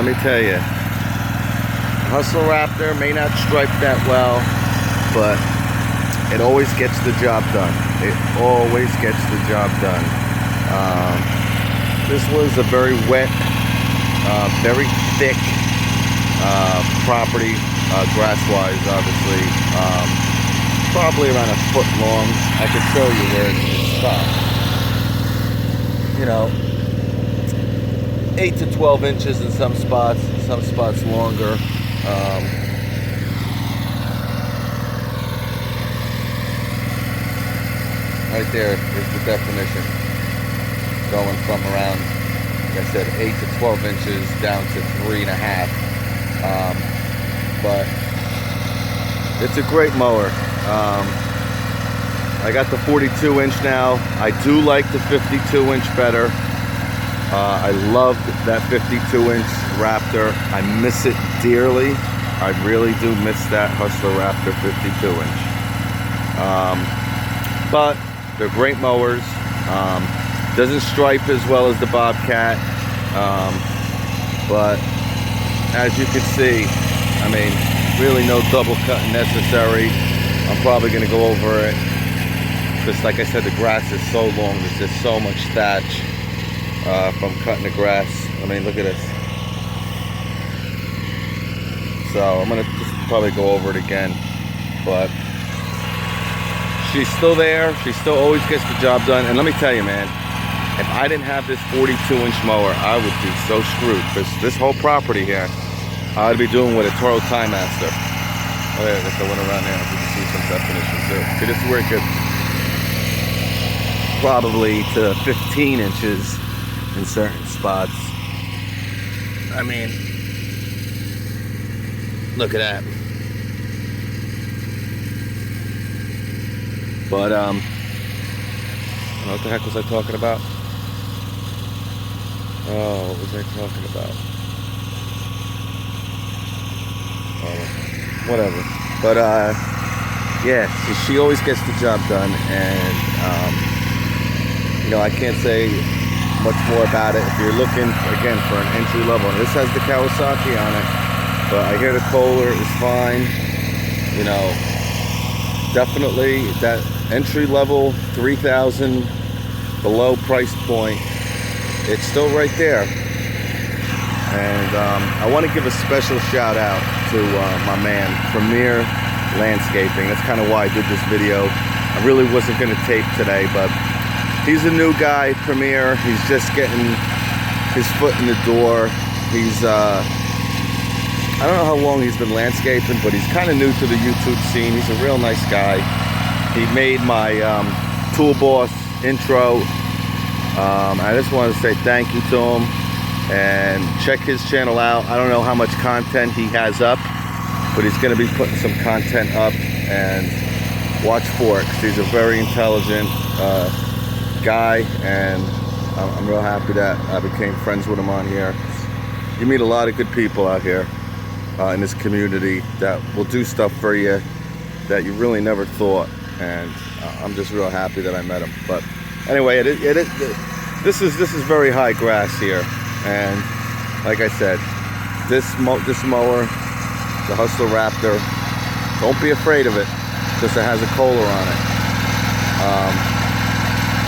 let me tell you, Hustler Raptor may not stripe that well, but it always gets the job done. It always gets the job done. This was a very wet, very thick property, grass-wise, obviously. Probably around a foot long. I could show you where it stopped. You know, 8 to 12 inches in some spots longer. Right there is the definition. Going from around, like I said, 8 to 12 inches down to 3.5. But it's a great mower. I got the 42 inch now. I do like the 52 inch better. I love that 52 inch Raptor. I miss it dearly. I really do miss that Hustler Raptor 52 inch. But they're great mowers. Doesn't stripe as well as the Bobcat. But as you can see, I mean, really no double cutting necessary. I'm probably gonna go over it. Just like I said, the grass is so long. There's just so much thatch from cutting the grass. I mean, look at this. So I'm gonna just probably go over it again. But she's still there. She still always gets the job done. And let me tell you, man, if I didn't have this 42 inch mower, I would be so screwed. Because this whole property here, I'd be doing with a Toro Time Master. Oh yeah, if I went around there, you can see some definitions too. See, this is where it gets probably to 15 inches in certain spots. I mean, look at that. But what the heck was I talking about? Oh, what was I talking about? Oh, whatever. But yeah, she always gets the job done, and you know, I can't say much more about it. If you're looking again for an entry level, and this has the Kawasaki on it, but I hear the Kohler is fine. You know, definitely that entry level 3,000 below price point, it's still right there. And I want to give a special shout out to my man Premier Landscaping. That's kind of why I did this video. I really wasn't going to tape today, but he's a new guy, Premier. He's just getting his foot in the door. He's I don't know how long he's been landscaping, but he's kind of new to the YouTube scene. He's a real nice guy. He made my Tool Boss intro. I just want to say thank you to him, and check his channel out. I don't know how much content he has up, but he's going to be putting some content up, and watch for it, because he's a very intelligent guy, and I'm real happy that I became friends with him on here. You meet a lot of good people out here in this community that will do stuff for you that you really never thought, and I'm just real happy that I met him. But anyway, this is very high grass here, and like I said, this mower, the Hustler Raptor, don't be afraid of it, because it has a Kohler on it.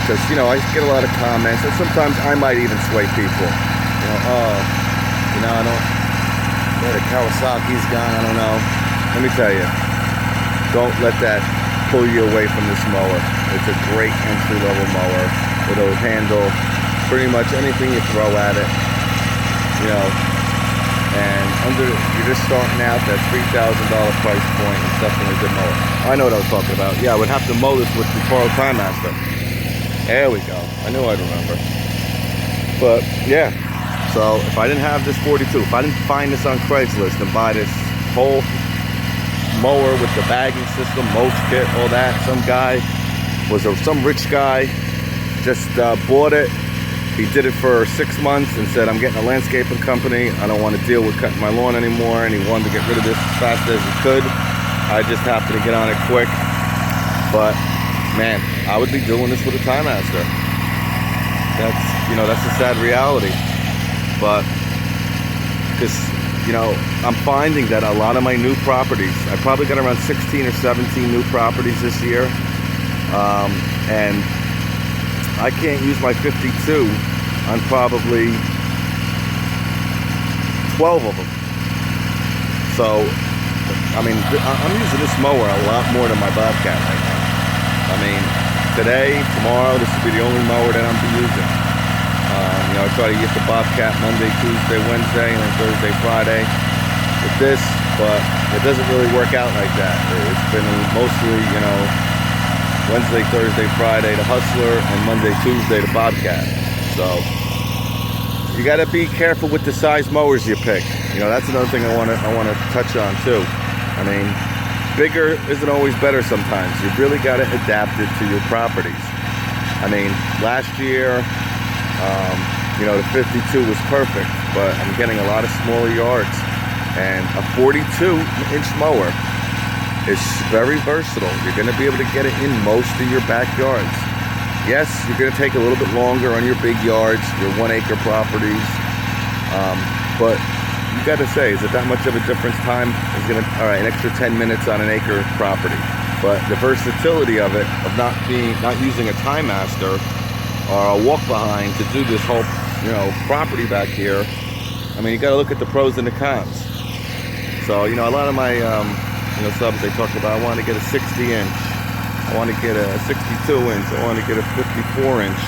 Because, you know, I get a lot of comments, and sometimes I might even sway people. You know, oh, you know, I don't, yeah, the Kawasaki's gone, I don't know. Let me tell you, don't let that pull you away from this mower. It's a great entry-level mower. It'll handle pretty much anything you throw at it, you know. And you're just starting out, that $3,000 price point, it's definitely a good mower. I know what I was talking about. Yeah, I would have to mow this with the Toro Time Master. There we go. I knew I'd remember. But yeah, so if I didn't have this 42, if I didn't find this on Craigslist and buy this whole mower with the bagging system, mulch kit, all that, some rich guy just bought it. He did it for 6 months and said, I'm getting a landscaping company. I don't want to deal with cutting my lawn anymore. And he wanted to get rid of this as fast as he could. I just happened to get on it quick. But man, I would be doing this with a Time Master. That's, you know, that's a sad reality. But because, you know, I'm finding that a lot of my new properties, I probably got around 16 or 17 new properties this year, and I can't use my 52 on probably 12 of them. So, I mean, I'm using this mower a lot more than my Bobcat right now. I mean, today, tomorrow, this will be the only mower that I'm using. You know, I try to get the Bobcat Monday, Tuesday, Wednesday, and then Thursday, Friday with this, but it doesn't really work out like that. It's been mostly, you know, Wednesday, Thursday, Friday the Hustler, and Monday, Tuesday the Bobcat. So you got to be careful with the size mowers you pick. You know, that's another thing I want to touch on too. I mean, bigger isn't always better sometimes. You really got to adapt it to your properties. I mean, last year, you know, the 52 was perfect, but I'm getting a lot of smaller yards, and a 42-inch mower is very versatile. You're going to be able to get it in most of your backyards. Yes, you're going to take a little bit longer on your big yards, your 1-acre properties, but you got to say, is it that much of a difference? Time is going to, all right, an extra 10 minutes on an acre property, but the versatility of it, of not using a Time Master or a walk behind to do this whole, you know, property back here. I mean, you got to look at the pros and the cons. So, you know, a lot of my, you know, subs, they talk about, I want to get a 60-inch, I want to get a 62-inch, I want to get a 54-inch.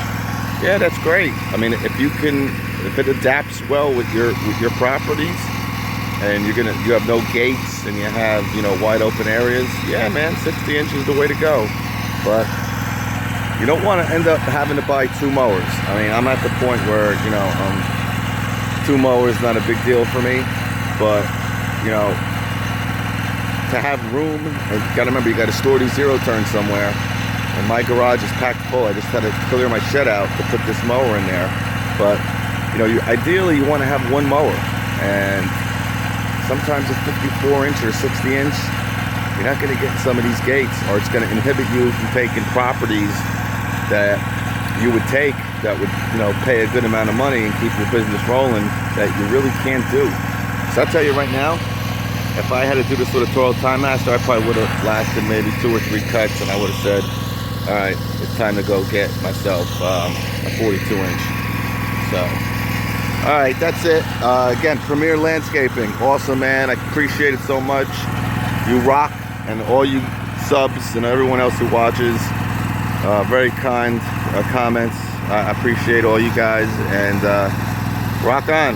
Yeah, that's great. I mean, if it adapts well with your properties, and you have no gates, and you have, you know, wide open areas, yeah, man, 60 inches is the way to go. But you don't want to end up having to buy 2 mowers. I mean, I'm at the point where, you know, 2 mowers is not a big deal for me, but, you know, to have room, you got to remember, you got to store these zero turns somewhere, and my garage is packed full. I just had to clear my shed out to put this mower in there. But, you know, ideally you want to have 1 mower, and sometimes a 54-inch or 60-inch, you're not going to get some of these gates, or it's going to inhibit you from taking properties that you would take that would, you know, pay a good amount of money and keep your business rolling, that you really can't do. So I'll tell you right now, if I had to do this with a Toro Time Master, I probably would have lasted maybe 2 or 3 cuts, and I would have said, all right, it's time to go get myself a 42-inch. So, all right, that's it. Again, Premier Landscaping, awesome, man. I appreciate it so much. You rock, and all you subs and everyone else who watches, very kind comments. I appreciate all you guys, and rock on.